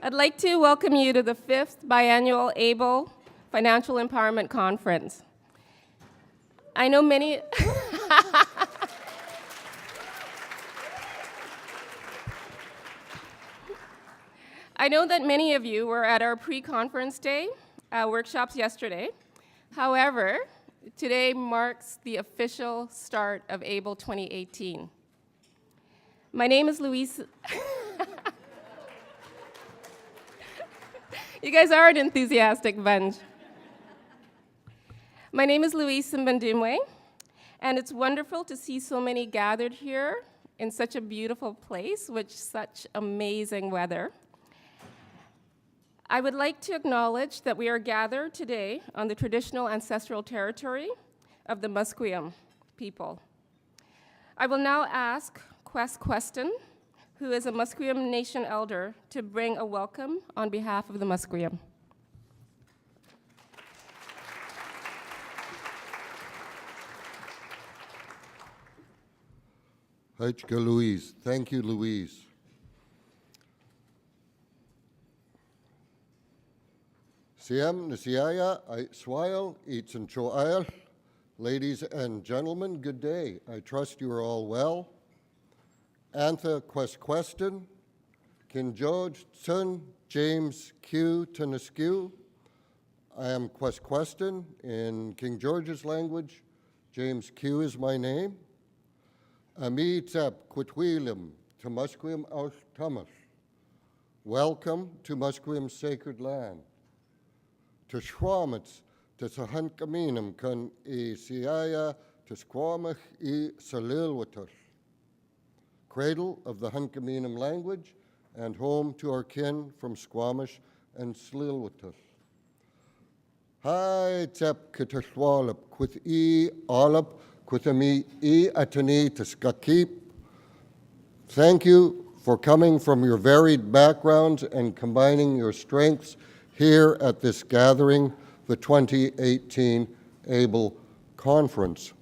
I'd like to welcome you to the 5th Biannual ABLE Financial Empowerment Conference. I know many... I know that many of you were at our pre-conference day workshops yesterday. However, today marks the official start of ABLE 2018. My name is Louise. You guys are an enthusiastic bunch. My name is Louise Simbandumwe, and it's wonderful to see so many gathered here in such a beautiful place with such amazing weather. I would like to acknowledge that we are gathered today on the traditional ancestral territory of the Musqueam people. I will now ask Kwestin, who is a Musqueam Nation elder, to bring a welcome on behalf of the Musqueam. Haichka Louise. Thank you, Louise. Siem Nisiaya, I Swile, Eats and Cho'ayal. Ladies and gentlemen, good day. I trust you are all well. Antha Kwestin, King George Tsun, James Q. Tuniskew. I am Kwestin in King George's language. James Q is my name. Ami Tsep Kwitwilim to Musqueam Aus Thomas. Welcome to Musqueam's sacred land. To Shwamits, to Sahankaminam kun I Siaya, to Squamach I Salilwatus. Cradle of the Hunkaminam language and home to our kin from Squamish and Slilwatus. Hi Tsep Kitashwalap, Kwith I Alap, Kwithami I Atani Tiskakip. Thank you for coming from your varied backgrounds and combining your strengths here at this gathering, the 2018 ABLE Conference.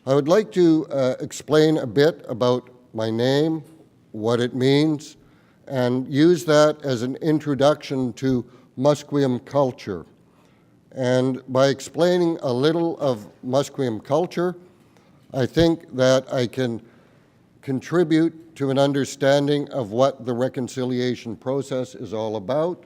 I would like to explain a bit about my name, what it means, and use that as an introduction to Musqueam culture. And by explaining a little of Musqueam culture, I think that I can contribute to an understanding of what the reconciliation process is all about.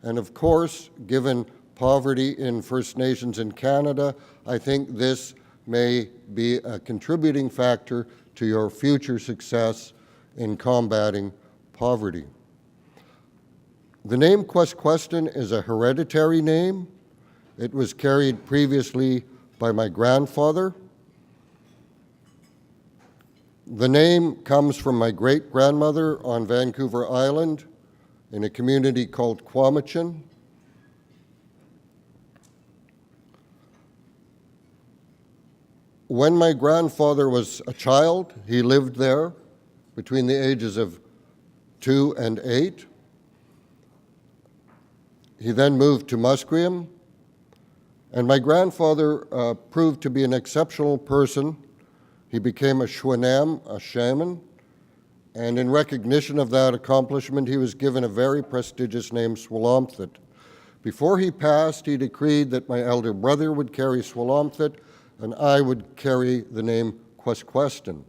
And of course, given poverty in First Nations in Canada, I think this may be a contributing factor to your future success in combating poverty. The name Kwestin is a hereditary name. It was carried previously by my grandfather. The name comes from my great-grandmother on Vancouver Island in a community called Kwamachin. When my grandfather was a child, he lived there between the ages of 2 and 8. He then moved to Musqueam, and my grandfather proved to be an exceptional person. He became a Shwanam, a shaman, and in recognition of that accomplishment, he was given a very prestigious name, Swalomthit. Before he passed, he decreed that my elder brother would carry Swalomthit, and I would carry the name Kwestin.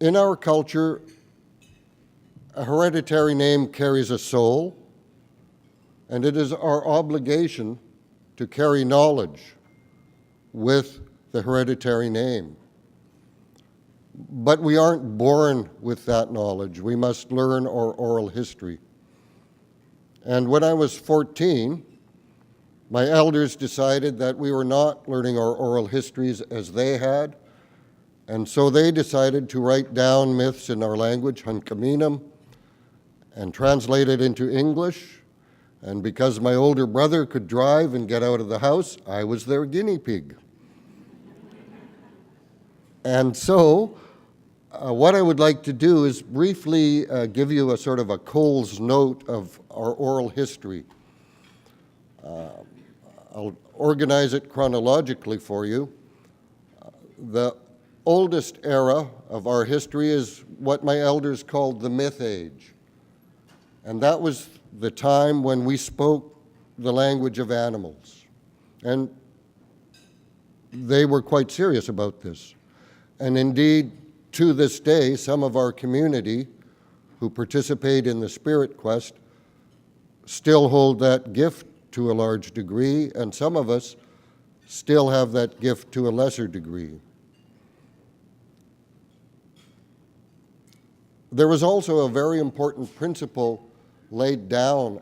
In our culture, a hereditary name carries a soul, and it is our obligation to carry knowledge with the hereditary name. But we aren't born with that knowledge. We must learn our oral history. And when I was 14, my elders decided that we were not learning our oral histories as they had, and so they decided to write down myths in our language, Hunkaminam, and translate it into English. And because my older brother could drive and get out of the house, I was their guinea pig. And so, what I would like to do is briefly give you a sort of a Cole's note of our oral history. I'll organize it chronologically for you. The oldest era of our history is what my elders called the Myth Age. And that was the time when we spoke the language of animals. And they were quite serious about this. And indeed, to this day, some of our community who participate in the Spirit Quest still hold that gift to a large degree, and some of us still have that gift to a lesser degree. There was also a very important principle laid down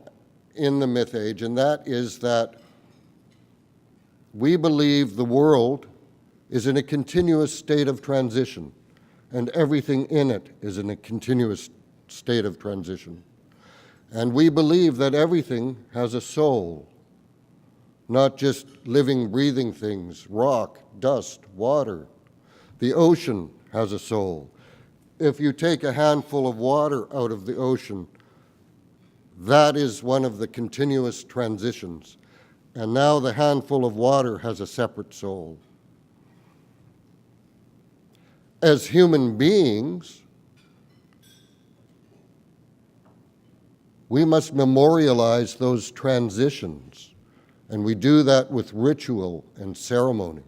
in the Myth Age, and that is that we believe the world is in a continuous state of transition, and everything in it is in a continuous state of transition. And we believe that everything has a soul, not just living, breathing things, rock, dust, water. The ocean has a soul. If you take a handful of water out of the ocean, that is one of the continuous transitions. And now the handful of water has a separate soul. As human beings, we must memorialize those transitions, and we do that with ritual and ceremony.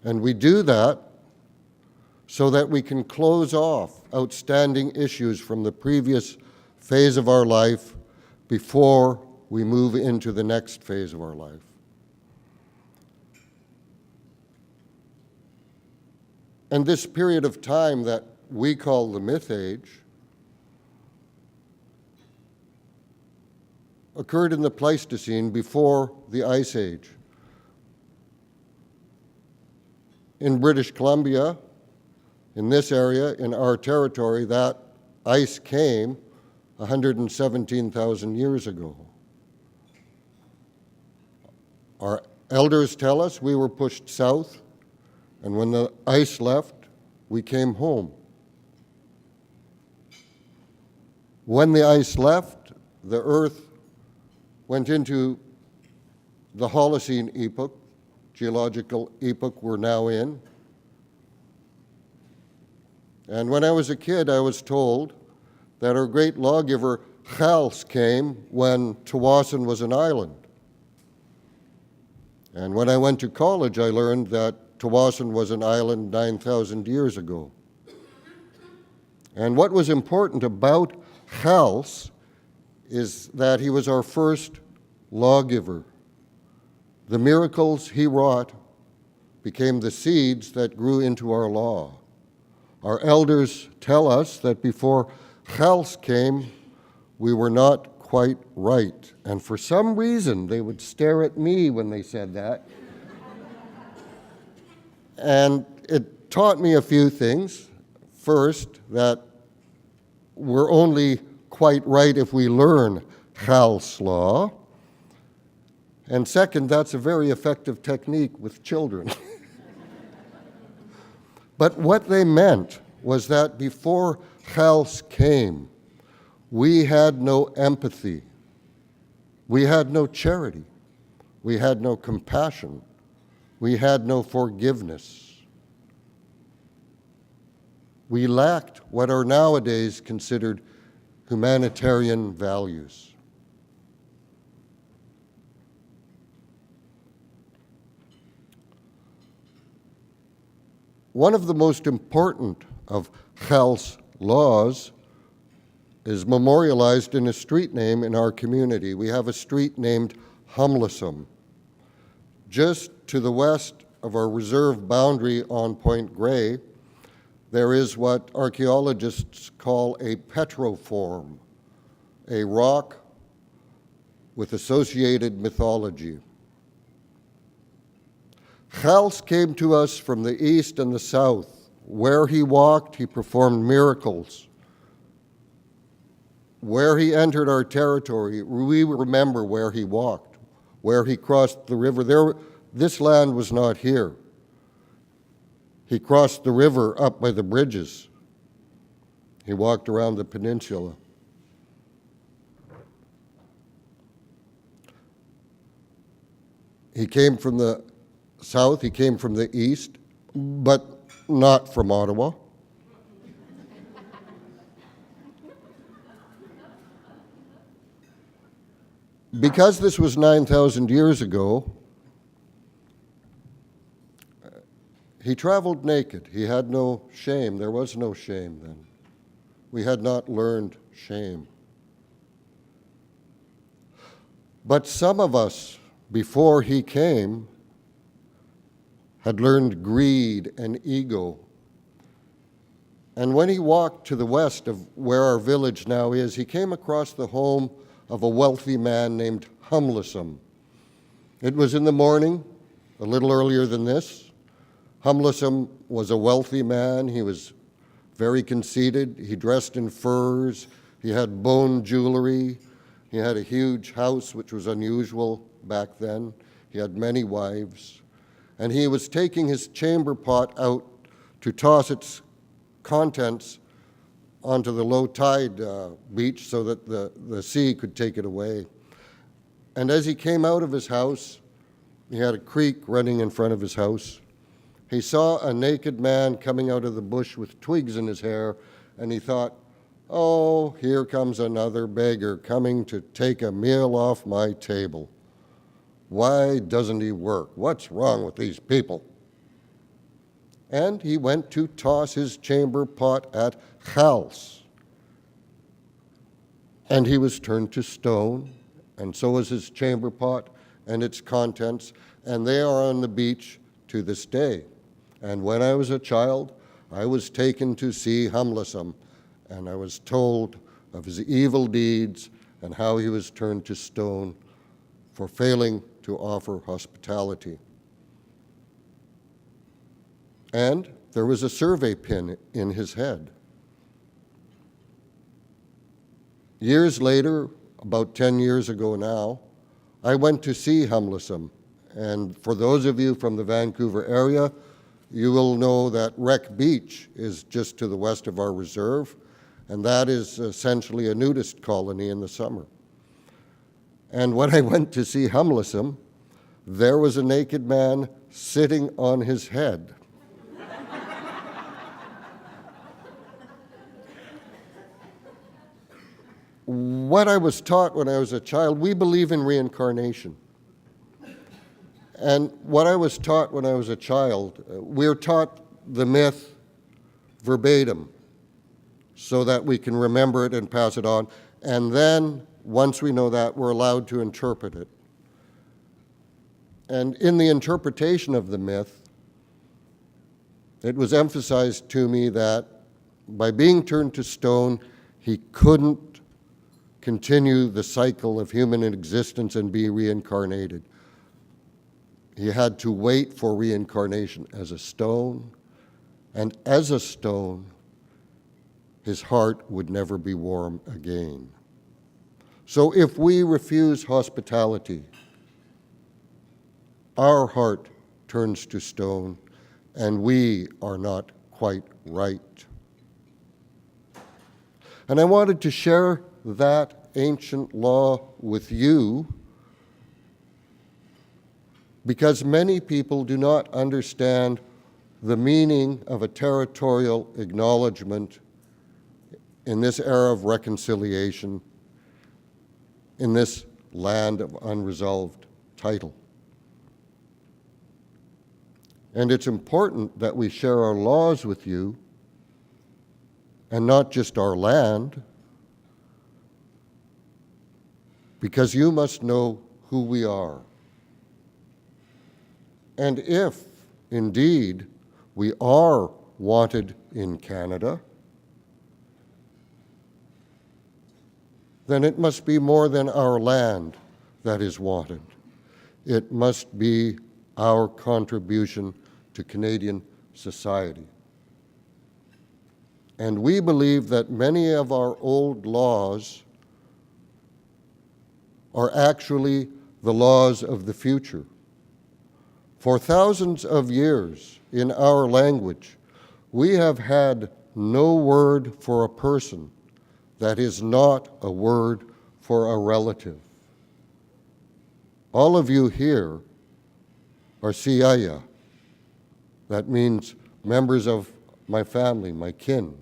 And we do that so that we can close off outstanding issues from the previous phase of our life before we move into the next phase of our life. And this period of time that we call the Myth Age occurred in the Pleistocene before the Ice Age. In British Columbia, in this area, in our territory, that ice came 117,000 years ago. Our elders tell us we were pushed south, and when the ice left, we came home. When the ice left, the Earth went into the Holocene epoch, geological epoch we're now in. And when I was a kid, I was told that our great lawgiver Kwes came when Kwestin was an island. And when I went to college, I learned that Kwestin was an island 9,000 years ago. And what was important about Kwes is that he was our first lawgiver. The miracles he wrought became the seeds that grew into our law. Our elders tell us that before Kwes came, we were not quite right. And for some reason, they would stare at me when they said that. And it taught me a few things. First, that we're only quite right if we learn Kwes law. And second, that's a very effective technique with children. But what they meant was that before Kwes came, we had no empathy. We had no charity. We had no compassion. We had no forgiveness. We lacked what are nowadays considered humanitarian values. One of the most important of Kwes laws is memorialized in a street name in our community. We have a street named Humlesome. Just to the west of our reserve boundary on Point Grey, there is what archaeologists call a petroform, a rock with associated mythology. Kwes came to us from the east and the south. Where he walked, he performed miracles. Where he entered our territory, we remember where he walked, where he crossed the river. This land was not here. He crossed the river up by the bridges. He walked around the peninsula. He came from the south, he came from the east. but not from Ottawa. Because this was 9,000 years ago, he traveled naked. He had no shame. There was no shame then. We had not learned shame. But some of us, before he came, had learned greed and ego. And when he walked to the west of where our village now is, he came across the home of a wealthy man named Humlesum. It was in the morning, a little earlier than this. Humlesum was a wealthy man. He was very conceited. He dressed in furs. He had bone jewelry. He had a huge house, which was unusual back then. He had many wives. And he was taking his chamber pot out to toss its contents onto the low tide beach so that the sea could take it away. And as he came out of his house, he had a creek running in front of his house. He saw a naked man coming out of the bush with twigs in his hair, and he thought, oh, here comes another beggar coming to take a meal off my table. Why doesn't he work? What's wrong with these people? And he went to toss his chamber pot at Chals. And he was turned to stone, and so was his chamber pot and its contents, and they are on the beach to this day. And when I was a child, I was taken to see Humlesum, and I was told of his evil deeds and how he was turned to stone for failing to offer hospitality. And there was a survey pin in his head. Years later, about 10 years ago now, I went to see Humlesum. And for those of you from the Vancouver area, you will know that Wreck Beach is just to the west of our reserve, and that is essentially a nudist colony in the summer. And when I went to see Humlesum, there was a naked man sitting on his head. What I was taught when I was a child, we believe in reincarnation. And what I was taught when I was a child, we're taught the myth verbatim so that we can remember it and pass it on. And then, once we know that, we're allowed to interpret it. And in the interpretation of the myth, it was emphasized to me that by being turned to stone, he couldn't continue the cycle of human existence and be reincarnated. He had to wait for reincarnation as a stone, and as a stone, his heart would never be warm again. So if we refuse hospitality, our heart turns to stone, and we are not quite right. And I wanted to share that ancient law with you because many people do not understand the meaning of a territorial acknowledgement in this era of reconciliation, in this land of unresolved title. And it's important that we share our laws with you, and not just our land, because you must know who we are. And if, indeed, we are wanted in Canada, then it must be more than our land that is wanted. It must be our contribution to Canadian society. And we believe that many of our old laws are actually the laws of the future. For thousands of years in our language, we have had no word for a person that is not a word for a relative. All of you here are Siaya, That means members of my family, my kin.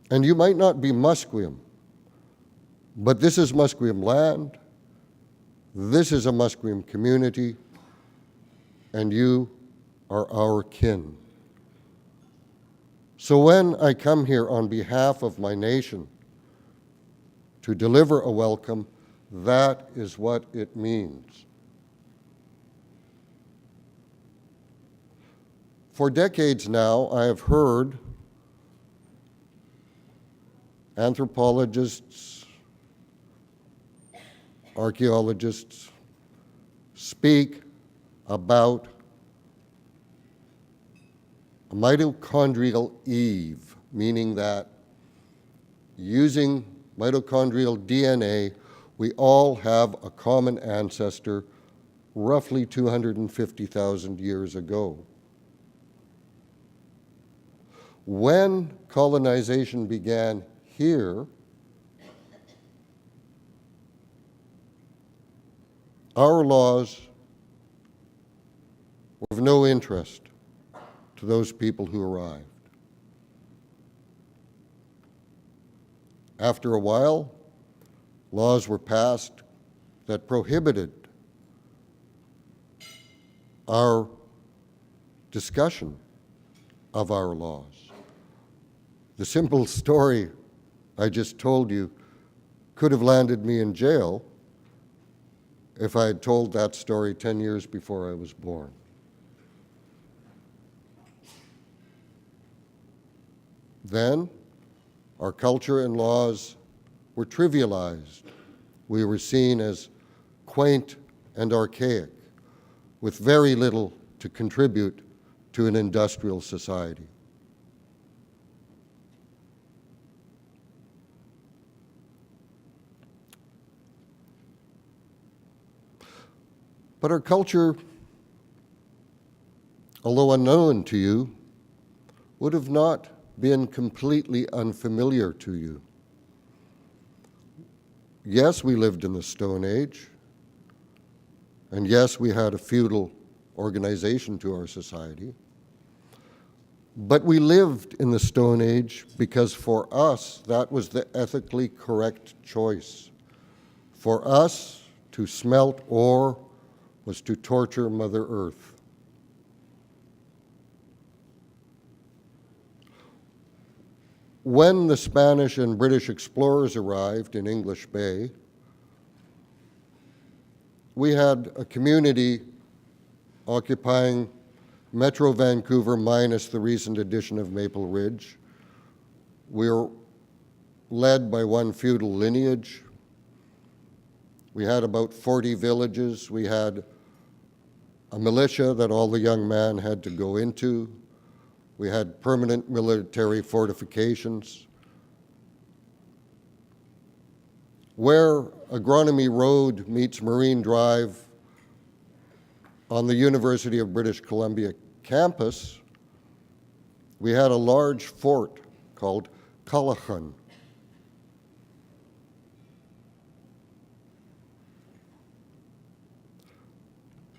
And you might not be Musqueam, but this is Musqueam land, this is a Musqueam community, and you are our kin. So when I come here on behalf of my nation to deliver a welcome, that is what it means. For decades now, I have heard anthropologists, archaeologists speak about a mitochondrial Eve, meaning that using mitochondrial DNA, we all have a common ancestor roughly 250,000 years ago. When colonization began here, our laws were of no interest to those people who arrived. After a while, laws were passed that prohibited our discussion of our laws. The simple story I just told you could have landed me in jail if I had told that story 10 years before I was born. Then, our culture and laws were trivialized. We were seen as quaint and archaic, with very little to contribute to an industrial society. But our culture, although unknown to you, would have not been completely unfamiliar to you. Yes, we lived in the Stone Age, and yes, we had a feudal organization to our society, but we lived in the Stone Age because for us, that was the ethically correct choice. For us, to smelt ore was to torture Mother Earth. When the Spanish and British explorers arrived in English Bay, we had a community occupying Metro Vancouver minus the recent addition of Maple Ridge. We were led by one feudal lineage. We had about 40 villages. We had a militia that all the young men had to go into. We had permanent military fortifications. Where Agronomy Road meets Marine Drive on the University of British Columbia campus, we had a large fort called Callachan.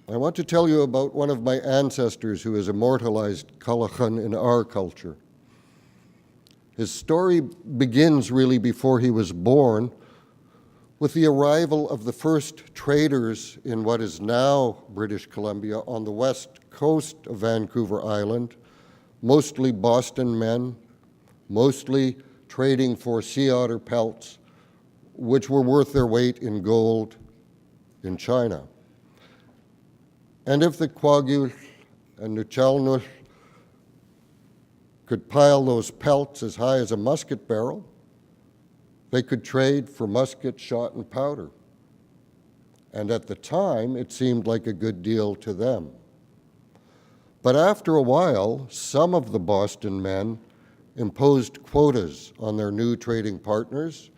I want to tell you about one of my ancestors who has immortalized Callachan in our culture. His story begins really before he was born, with the arrival of the first traders in what is now British Columbia on the west coast of Vancouver Island, mostly Boston men, mostly trading for sea otter pelts, which were worth their weight in gold in China. And if the Kwagul and Nuchalnush could pile those pelts as high as a musket barrel, they could trade for musket, shot, and powder. And at the time, it seemed like a good deal to them. But after a while, some of the Boston men imposed quotas on their new trading partners,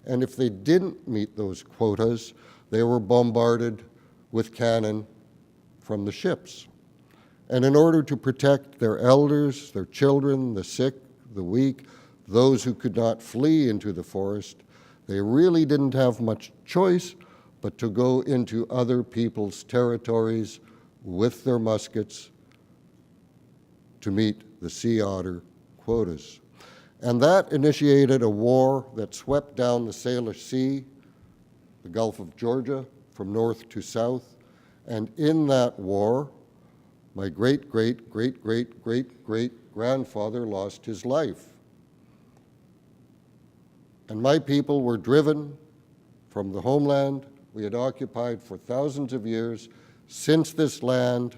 and if they didn't meet those quotas, they were bombarded with cannon from the ships. And in order to protect their elders, their children, the sick, the weak, those who could not flee into the forest, they really didn't have much choice but to go into other people's territories with their muskets to meet the sea otter quotas. And that initiated a war that swept down the Salish Sea, the Gulf of Georgia, from north to south. And in that war, my great-great-great-great-great-grandfather lost his life. And my people were driven from the homeland we had occupied for thousands of years since this land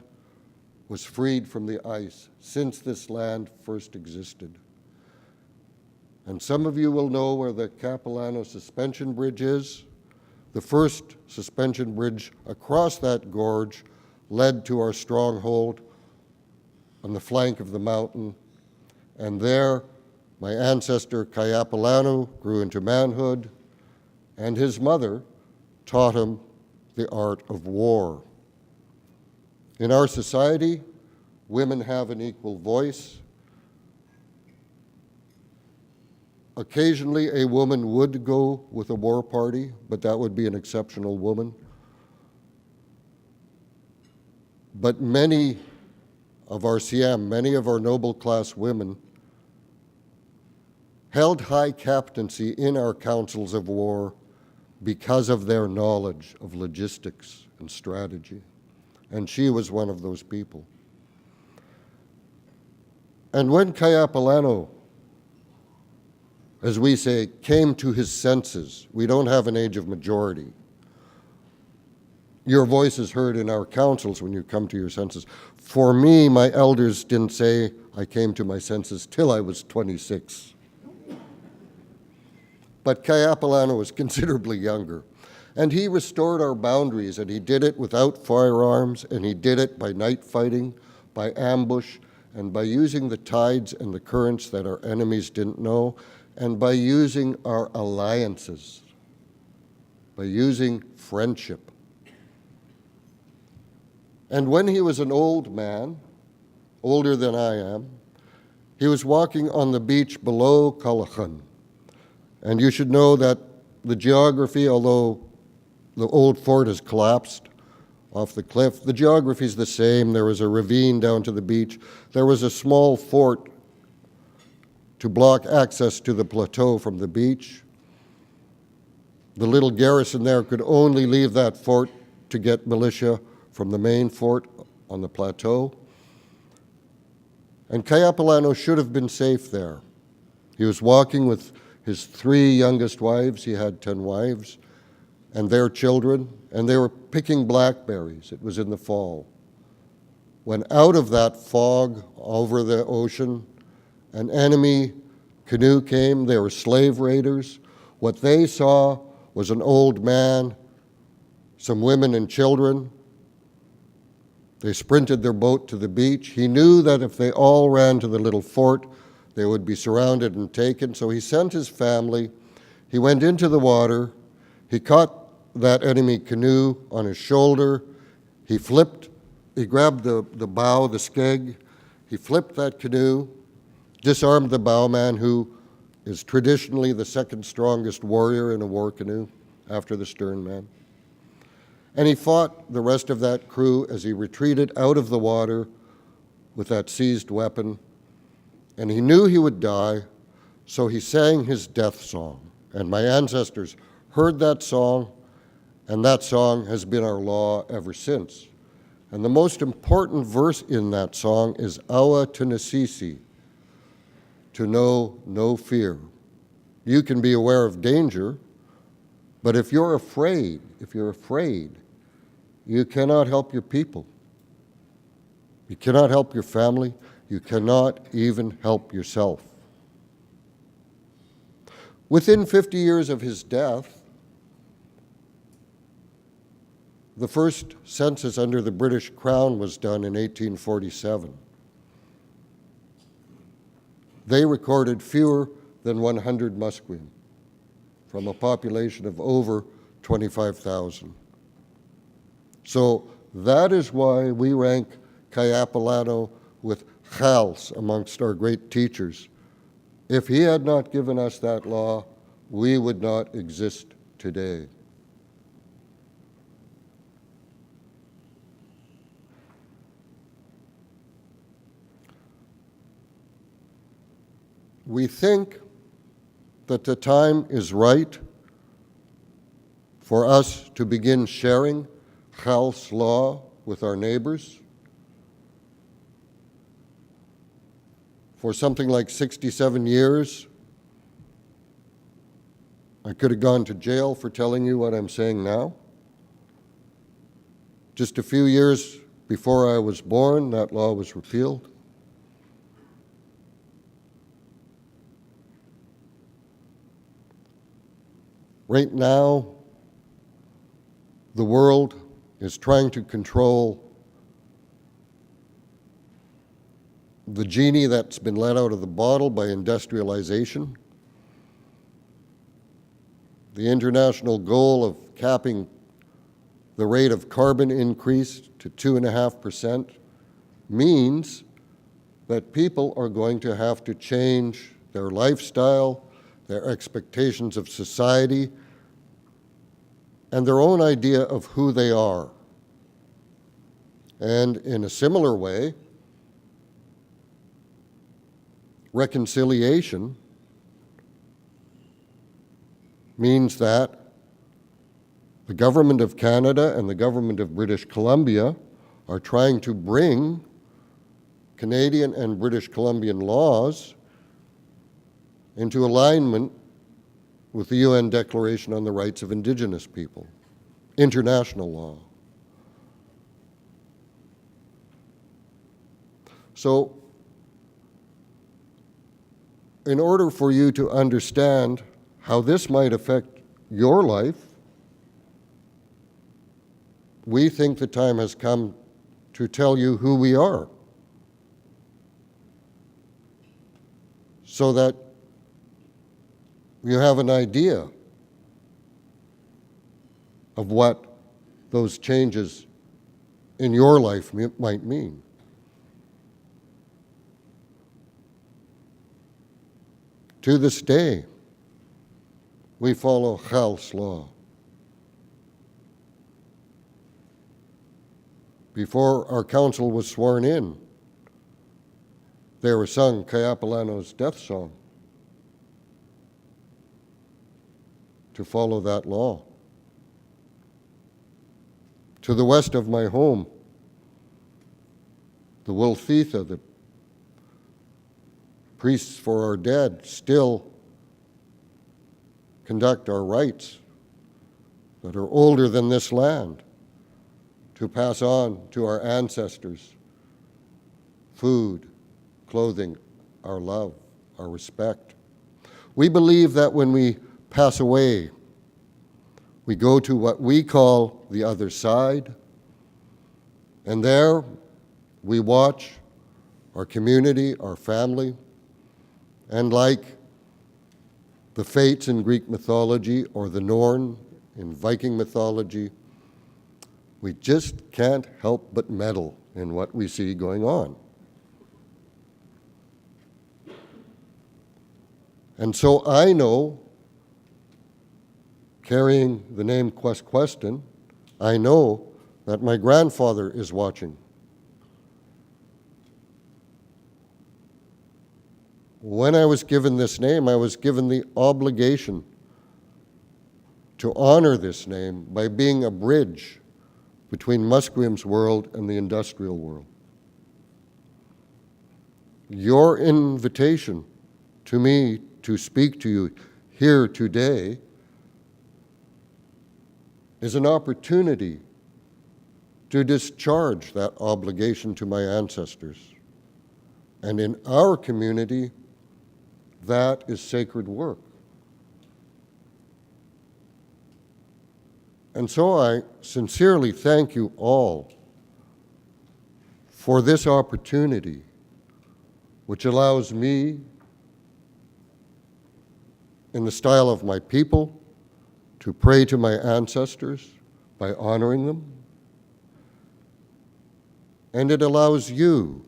was freed from the ice, since this land first existed. And some of you will know where the Capilano Suspension Bridge is. The first suspension bridge across that gorge led to our stronghold on the flank of the mountain. And there, my ancestor Kayapilano grew into manhood, and his mother taught him the art of war. In our society, women have an equal voice. Occasionally, a woman would go with a war party, but that would be an exceptional woman. But many of our CM, many of our noble class women, held high captaincy in our councils of war because of their knowledge of logistics and strategy. And she was one of those people. And when Kayapilano, as we say, came to his senses, we don't have an age of majority. Your voice is heard in our councils when you come to your senses. For me, my elders didn't say I came to my senses till I was 26. But Kayapilano was considerably younger. And he restored our boundaries, and he did it without firearms, and he did it by night fighting, by ambush, and by using the tides and the currents that our enemies didn't know, and by using our alliances, by using friendship. And when he was an old man, older than I am, he was walking on the beach below Calachan. And you should know that the geography, although the old fort has collapsed off the cliff, the geography is the same. There was a ravine down to the beach. There was a small fort to block access to the plateau from the beach. The little garrison there could only leave that fort to get militia from the main fort on the plateau. And Kayapilano should have been safe there. He was walking with his 3 youngest wives. He had 10 wives, and their children, and they were picking blackberries. It was in the fall. When out of that fog over the ocean, an enemy canoe came. They were slave raiders. What they saw was an old man, some women and children. They sprinted their boat to the beach. He knew that if they all ran to the little fort, they would be surrounded and taken. So he sent his family. He went into the water. He caught that enemy canoe on his shoulder. He grabbed the bow, the skeg. He flipped that canoe, disarmed the bowman, who is traditionally the second strongest warrior in a war canoe after the stern man. And he fought the rest of that crew as he retreated out of the water with that seized weapon. And he knew he would die, so he sang his death song. And my ancestors heard that song, and that song has been our law ever since. And the most important verse in that song is Awa Tunasisi, to know no fear. You can be aware of danger, but if you're afraid, you cannot help your people. You cannot help your family. You cannot even help yourself. Within 50 years of his death, the first census under the British Crown was done in 1847. They recorded fewer than 100 Musqueam from a population of over 25,000. So that is why we rank Kayapilano with Chals amongst our great teachers. If he had not given us that law, we would not exist today. we think that the time is right for us to begin sharing Kwes law with our neighbors. For something like 67 years, I could have gone to jail for telling you what I'm saying now. Just a few years before I was born, that law was repealed. Right now, the world is trying to control the genie that's been let out of the bottle by industrialization. The international goal of capping the rate of carbon increase to 2.5% means that people are going to have to change their lifestyle, their expectations of society, and their own idea of who they are. And in a similar way, reconciliation means that the government of Canada and the government of British Columbia are trying to bring Canadian and British Columbian laws into alignment with the UN Declaration on the Rights of Indigenous People, international law. So, in order for you to understand how this might affect your life, we think the time has come to tell you who we are, so that you have an idea of what those changes in your life might mean. To this day, we follow Kwes law. Before our council was sworn in, they were sung Kayapalano's death song to follow that law. To the west of my home, the Wilfitha, the priests for our dead, still conduct our rites that are older than this land, to pass on to our ancestors food, clothing, our love, our respect. We believe that when we pass away, we go to what we call the other side, and there we watch our community, our family, and like the Fates in Greek mythology or the Norn in Viking mythology, we just can't help but meddle in what we see going on. And so I know, carrying the name Kwestin, I know that my grandfather is watching. When I was given this name, I was given the obligation to honor this name by being a bridge between Musqueam's world and the industrial world. Your invitation to me to speak to you here today is an opportunity to discharge that obligation to my ancestors. And in our community, that is sacred work. And so I sincerely thank you all for this opportunity, which allows me, in the style of my people, to pray to my ancestors by honoring them. And it allows you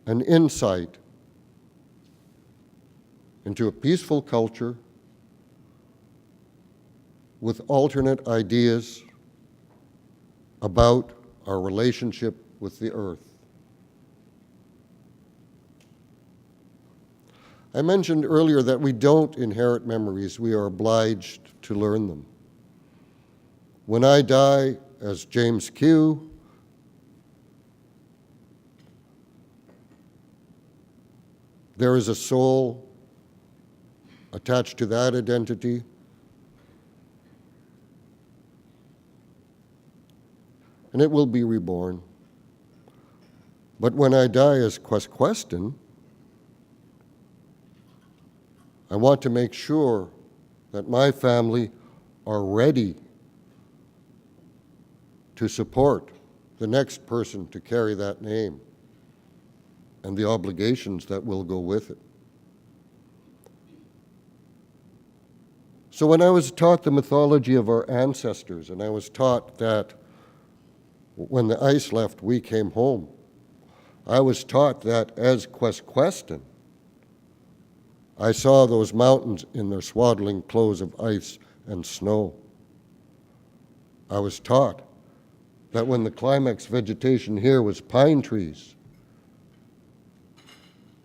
an insight into a peaceful culture with alternate ideas about our relationship with the earth. I mentioned earlier that we don't inherit memories, we are obliged to learn them. When I die, as James Q., there is a soul attached to that identity. And it will be reborn. But when I die as Kwestin, I want to make sure that my family are ready to support the next person to carry that name and the obligations that will go with it. So when I was taught the mythology of our ancestors, and I was taught that when the ice left, we came home, I was taught that as Kwestin, I saw those mountains in their swaddling clothes of ice and snow. I was taught that when the climax vegetation here was pine trees,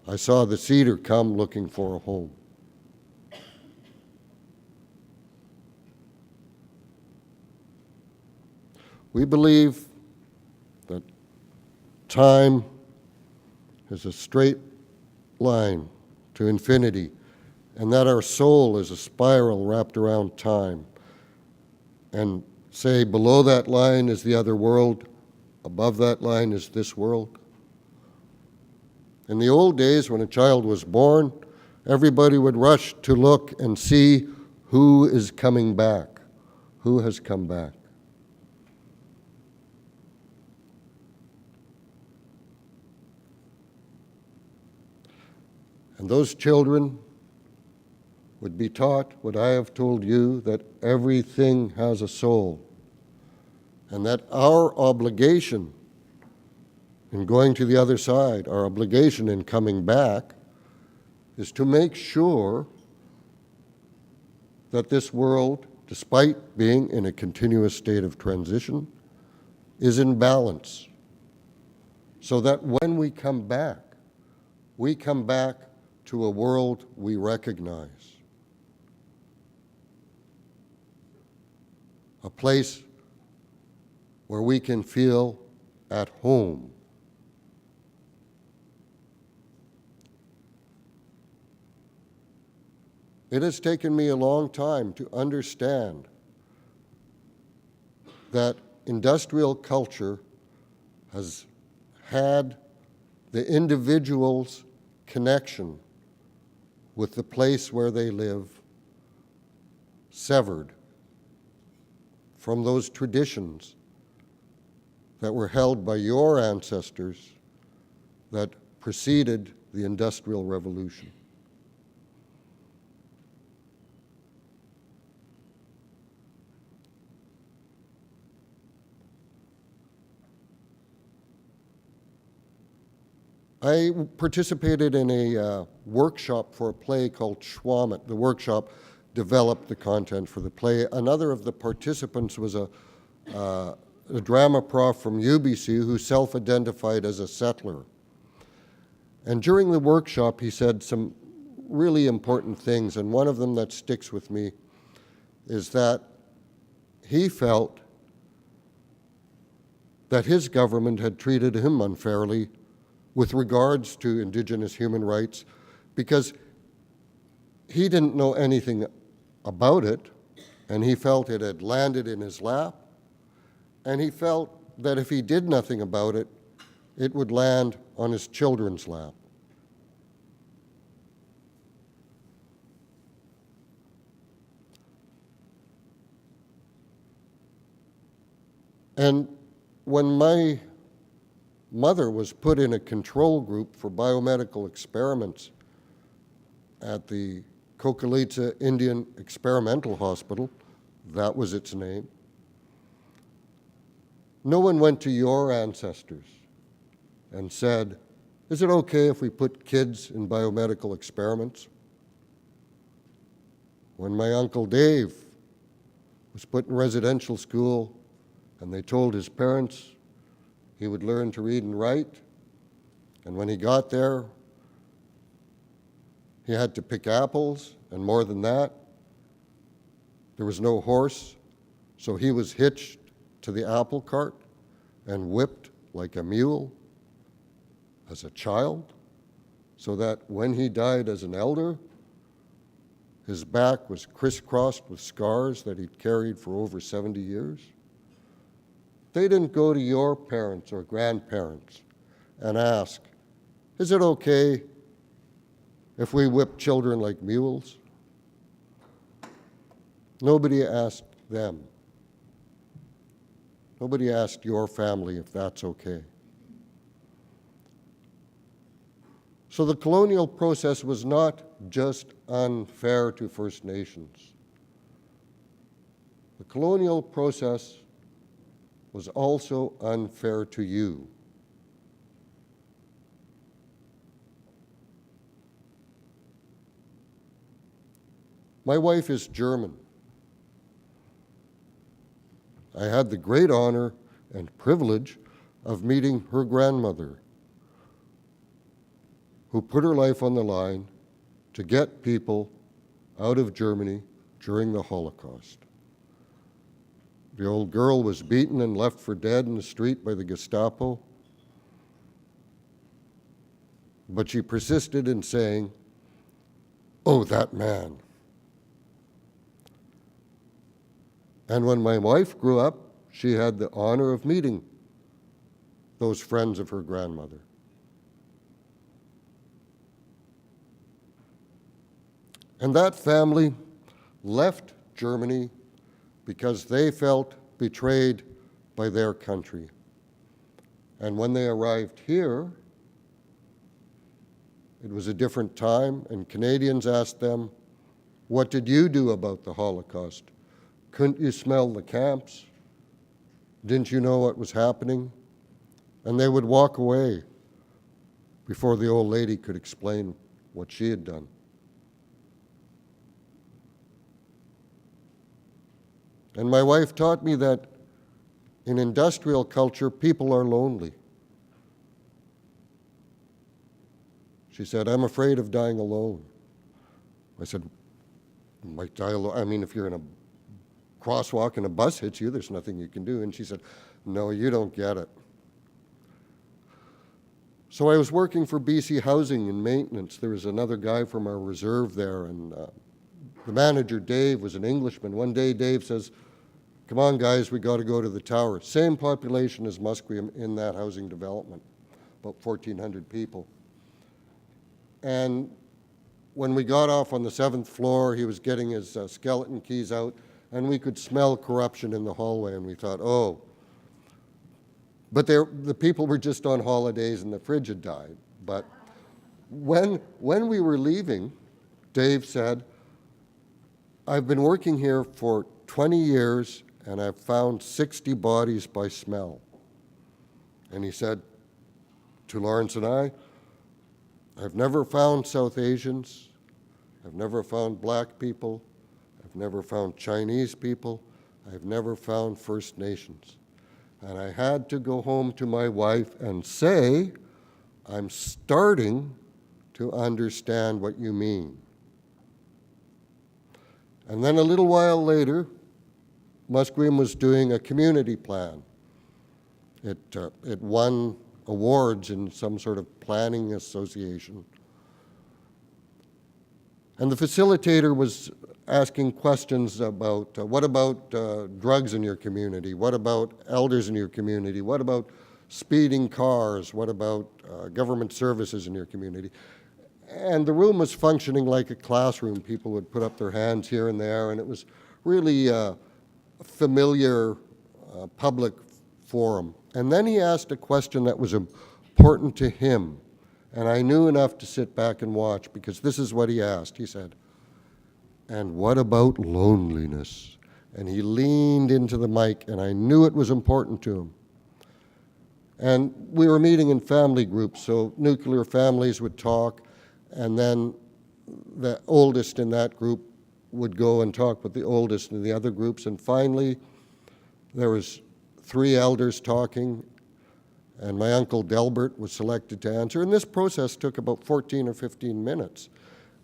I saw the cedar come looking for a home. We believe that time is a straight line to infinity, and that our soul is a spiral wrapped around time. And say below that line is the other world, above that line is this world. In the old days, when a child was born, everybody would rush to look and see who is coming back, who has come back. And those children would be taught what I have told you, that everything has a soul, and that our obligation in going to the other side, our obligation in coming back, is to make sure that this world, despite being in a continuous state of transition, is in balance, so that when we come back to a world we recognize, a place where we can feel at home. It has taken me a long time to understand that industrial culture has had the individual's connection with the place where they live severed from those traditions that were held by your ancestors that preceded the Industrial Revolution. I participated in a workshop for a play called Schwammet. The workshop developed the content for the play. Another of the participants was a drama prof from UBC who self-identified as a settler. And during the workshop, he said some really important things, and one of them that sticks with me is that he felt that his government had treated him unfairly with regards to Indigenous human rights, because he didn't know anything about it, and he felt it had landed in his lap, and he felt that if he did nothing about it, it would land on his children's lap. And when my mother was put in a control group for biomedical experiments at the Cocolita Indian Experimental Hospital, that was its name, no one went to your ancestors and said, is it okay if we put kids in biomedical experiments? When my Uncle Dave was put in residential school and they told his parents he would learn to read and write, and when he got there, He had to pick apples, and more than that, there was no horse, so he was hitched to the apple cart and whipped like a mule as a child, so that when he died as an elder, his back was crisscrossed with scars that he'd carried for over 70 years. They didn't go to your parents or grandparents and ask, is it okay if we whip children like mules? Nobody asked them. Nobody asked your family if that's okay. So the colonial process was not just unfair to First Nations. The colonial process was also unfair to you. My wife is German. I had the great honor and privilege of meeting her grandmother, who put her life on the line to get people out of Germany during the Holocaust. The old girl was beaten and left for dead in the street by the Gestapo, but she persisted in saying, "Oh, that man." And when my wife grew up, she had the honor of meeting those friends of her grandmother. And that family left Germany because they felt betrayed by their country. And when they arrived here, it was a different time, and Canadians asked them, "What did you do about the Holocaust? Couldn't you smell the camps? Didn't you know what was happening?" And they would walk away before the old lady could explain what she had done. And my wife taught me that in industrial culture, people are lonely. She said, "I'm afraid of dying alone." I said, "You might die alone. I mean, if you're in a crosswalk and a bus hits you, there's nothing you can do." And she said, "No, you don't get it." So I was working for BC Housing and Maintenance. There was another guy from our reserve there, and the manager, Dave, was an Englishman. One day, Dave says, "Come on, guys, we got to go to the tower." Same population as Musqueam in that housing development, about 1,400 people. And when we got off on the 7th floor, he was getting his skeleton keys out, and we could smell corruption in the hallway, and we thought, oh. But the people were just on holidays, and the fridge had died. But when we were leaving, Dave said, "I've been working here for 20 years, and I've found 60 bodies by smell." And he said to Lawrence and I've never found South Asians, I've never found black people, I've never found Chinese people, I've never found First Nations. And I had to go home to my wife and say, "I'm starting to understand what you mean." And then a little while later, Musqueam was doing a community plan. It won awards in some sort of planning association. And the facilitator was asking questions about, what about drugs in your community? What about elders in your community? What about speeding cars? What about government services in your community? And the room was functioning like a classroom. People would put up their hands here and there, and it was really a familiar public forum. And then he asked a question that was important to him, and I knew enough to sit back and watch, because this is what he asked. He said, "And what about loneliness?" And he leaned into the mic, and I knew it was important to him. And we were meeting in family groups, so nuclear families would talk, and then the oldest in that group would go and talk with the oldest in the other groups. And finally, there was 3 elders talking, and my uncle Delbert was selected to answer. And this process took about 14 or 15 minutes.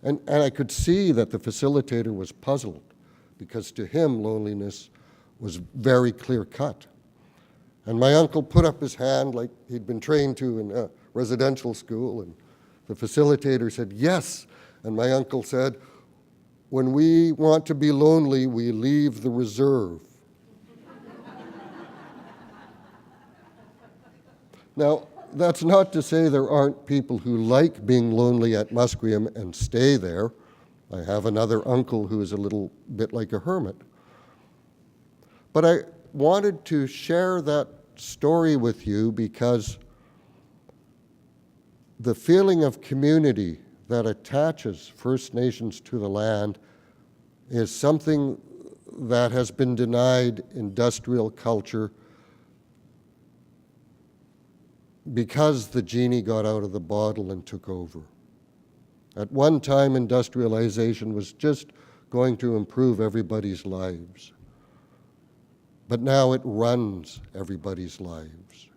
And I could see that the facilitator was puzzled, because to him, loneliness was very clear-cut. And my uncle put up his hand like he'd been trained to in a residential school, and the facilitator said, yes. And my uncle said, when we want to be lonely, we leave the reserve. Now, that's not to say there aren't people who like being lonely at Musqueam and stay there. I have another uncle who is a little bit like a hermit. But I wanted to share that story with you because the feeling of community that attaches First Nations to the land is something that has been denied industrial culture because the genie got out of the bottle and took over. At one time, industrialization was just going to improve everybody's lives. But now it runs everybody's lives.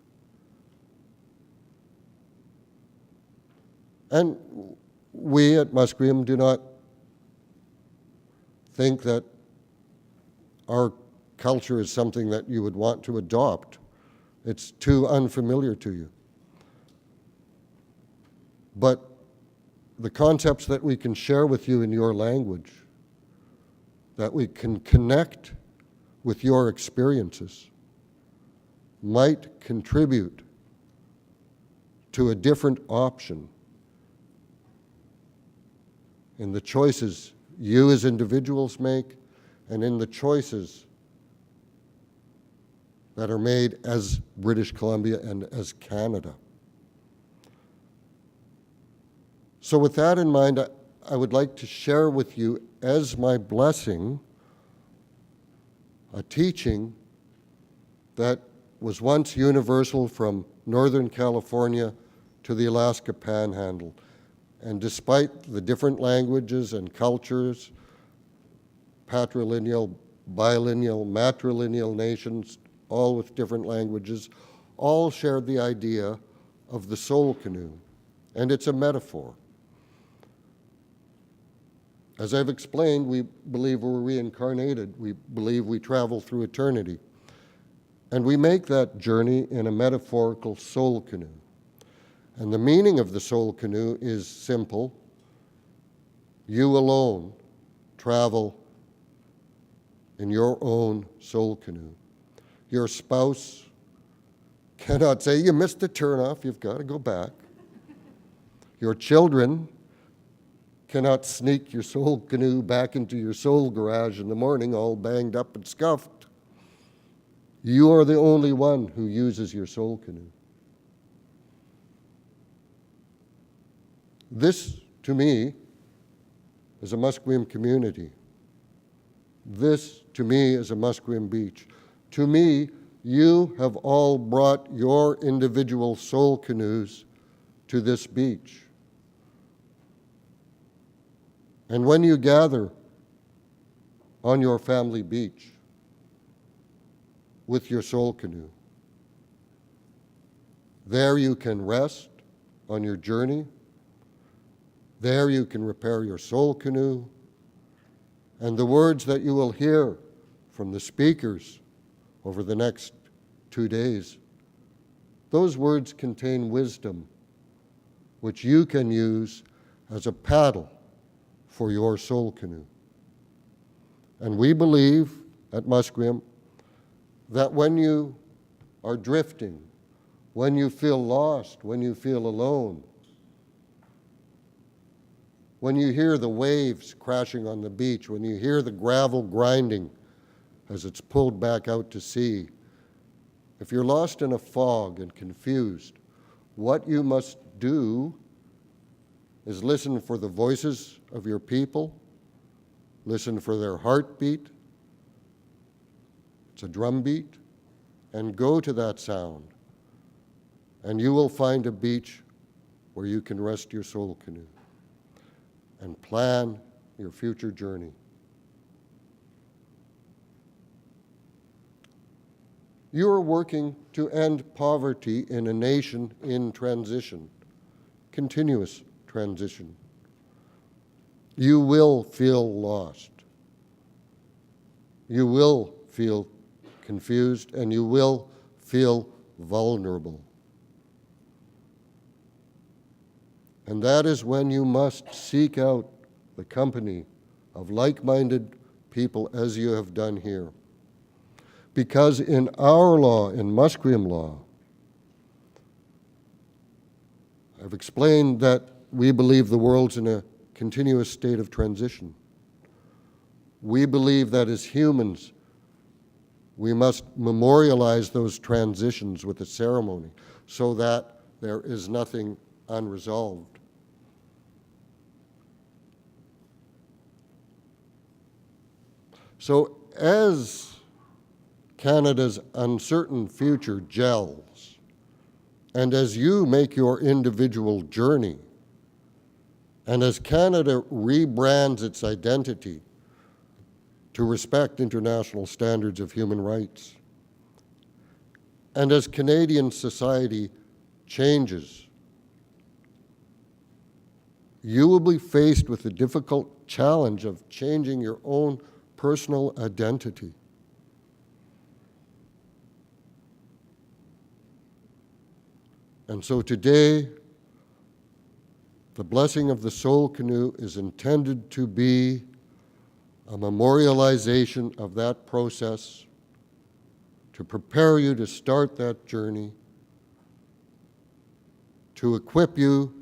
And we at Musqueam do not think that our culture is something that you would want to adopt. It's too unfamiliar to you. But the concepts that we can share with you in your language, that we can connect with your experiences, might contribute to a different option in the choices you as individuals make and in the choices that are made as British Columbia and as Canada. So with that in mind, I would like to share with you as my blessing a teaching that was once universal from Northern California to the Alaska Panhandle. And despite the different languages and cultures, patrilineal, bilineal, matrilineal nations, all with different languages, all shared the idea of the soul canoe. And it's a metaphor. As I've explained, we believe we're reincarnated. We believe we travel through eternity. And we make that journey in a metaphorical soul canoe. And the meaning of the soul canoe is simple. You alone travel in your own soul canoe. Your spouse cannot say, you missed the turnoff, you've got to go back. Your children cannot sneak your soul canoe back into your soul garage in the morning all banged up and scuffed. You are the only one who uses your soul canoe. This, to me, is a Musqueam community. This, to me, is a Musqueam beach. To me, you have all brought your individual soul canoes to this beach. And when you gather on your family beach with your soul canoe, there you can rest on your journey. There you can repair your soul canoe. And the words that you will hear from the speakers over the next 2 days, those words contain wisdom, which you can use as a paddle for your soul canoe. And we believe at Musqueam that when you are drifting, when you feel lost, when you feel alone, when you hear the waves crashing on the beach, when you hear the gravel grinding as it's pulled back out to sea, if you're lost in a fog and confused, what you must do is listen for the voices of your people, listen for their heartbeat, it's a drum beat, and go to that sound. And you will find a beach where you can rest your soul canoe and plan your future journey. You are working to end poverty in a nation in transition, continuous transition. you will feel lost. You will feel confused, and you will feel vulnerable. And that is when you must seek out the company of like-minded people as you have done here. Because in our law, in Musqueam law, I've explained that we believe the world's in a continuous state of transition. We believe that as humans, we must memorialize those transitions with a ceremony so that there is nothing unresolved. So as Canada's uncertain future gels, and as you make your individual journey, and as Canada rebrands its identity to respect international standards of human rights, and as Canadian society changes, you will be faced with the difficult challenge of changing your own personal identity. And so today, the blessing of the Soul Canoe is intended to be a memorialization of that process, to prepare you to start that journey, to equip you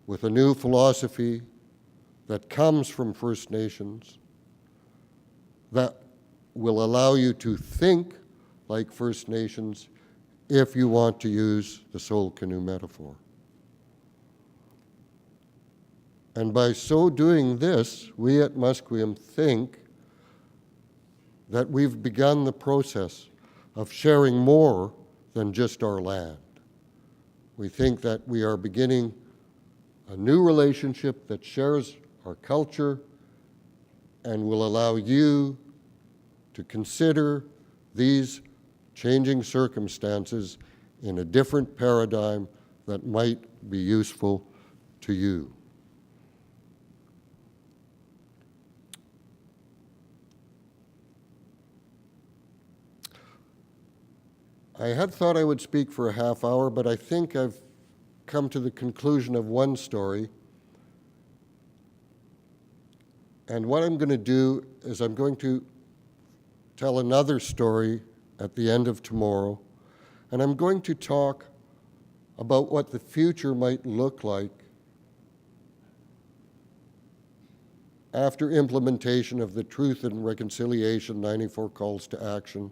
with a new philosophy that comes from First Nations, that will allow you to think like First Nations if you want to use the Soul Canoe metaphor. And by so doing this, we at Musqueam think that we've begun the process of sharing more than just our land. We think that we are beginning a new relationship that shares our culture and will allow you to consider these changing circumstances in a different paradigm that might be useful to you. I had thought I would speak for a half hour, but I think I've come to the conclusion of one story. And what I'm going to do is I'm going to tell another story at the end of tomorrow, and I'm going to talk about what the future might look like after implementation of the Truth and Reconciliation 94 Calls to Action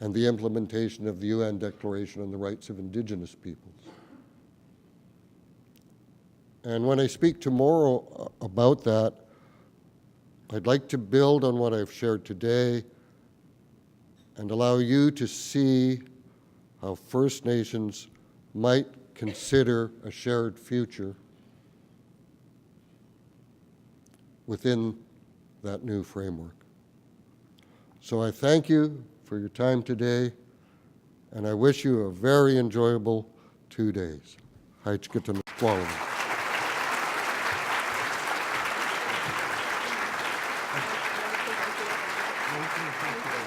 and the implementation of the UN Declaration on the Rights of Indigenous Peoples. And when I speak tomorrow about that, I'd like to build on what I've shared today and allow you to see how First Nations might consider a shared future within that new framework. So I thank you for your time today, and I wish you a very enjoyable 2 days. Thank you.